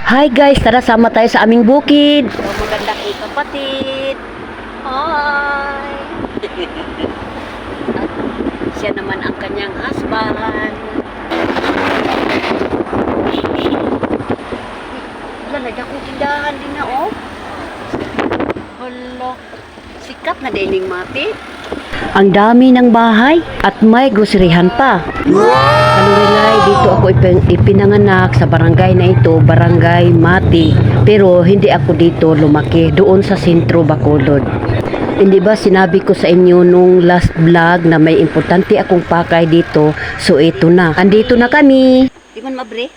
Hi guys, tara sama tayo sa aming bukid. So, maganda kay kapatid. Hi! At siya naman ang kanyang husband. Wala, nagdakong tindahan din na, oh. Hala, sikat na dining mati. Ang dami ng bahay at may groceryhan pa. Kalulay, dito ako ipinanganak sa barangay na ito, Barangay Mati. Pero hindi ako dito lumaki, doon sa sentro Bacolod. Hindi ba sinabi ko sa inyo nung last vlog na may importante akong pakay dito? So ito na, andito na kami. Di man mabre?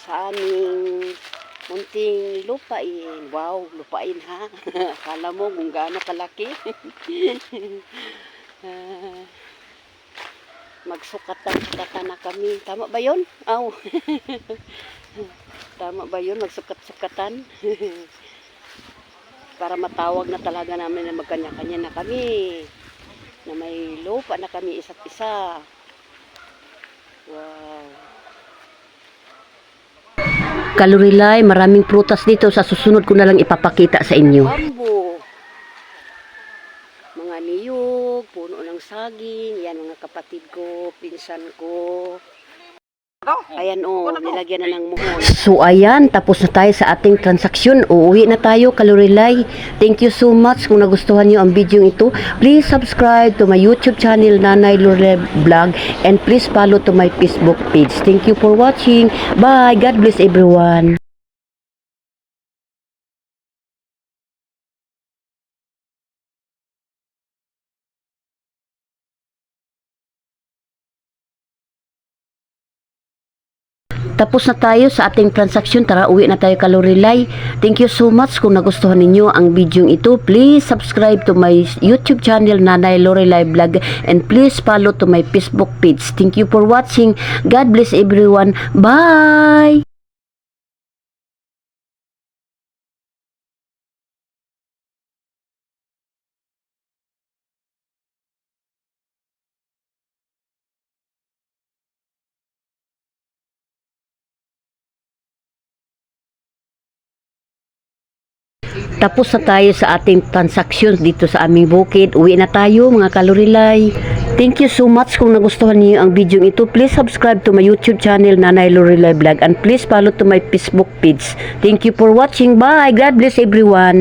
Sa aming munting lupain. Wow, lupain ha. Akala mo kung gaano kalaki. Magsukatan-sukatan na kami. Tama ba yun? Aw. Tama ba yun? Magsukat-sukatan. Para matawag na talaga namin na magkanya-kanya na kami. Na may lupa na kami isa't isa. Wow. Kalurilay, maraming prutas dito. Sa susunod ko na lang ipapakita sa inyo. Bambo. Mga niyog, puno ng saging. Yan mga kapatid ko, pinsan ko. Ayan oh, nilagyan na ng muhon. So ayan, tapos na tayo sa ating transaksyon. Uuwi na tayo, Kalurilay. Thank you so much kung nagustuhan niyo ang video ito. Please subscribe to my YouTube channel, Nanay Lorelie Vlog. And please follow to my Facebook page. Thank you for watching. Bye. God bless everyone. Tapos na tayo sa ating transaksyon. Tara, uwi na tayo, Kalurilay. Thank you so much kung nagustuhan ninyo ang video ito. Please subscribe to my YouTube channel, Nanay Lorelie Vlog. And please follow to my Facebook page. Thank you for watching. God bless everyone. Bye! Tapos na tayo sa ating transactions dito sa aming bukid. Uwi na tayo, mga Kalurilay. Thank you so much kung nagustuhan niyo ang video ito. Please subscribe to my YouTube channel, Nanay Lorelie Vlog. And please follow to my Facebook page. Thank you for watching. Bye! God bless everyone.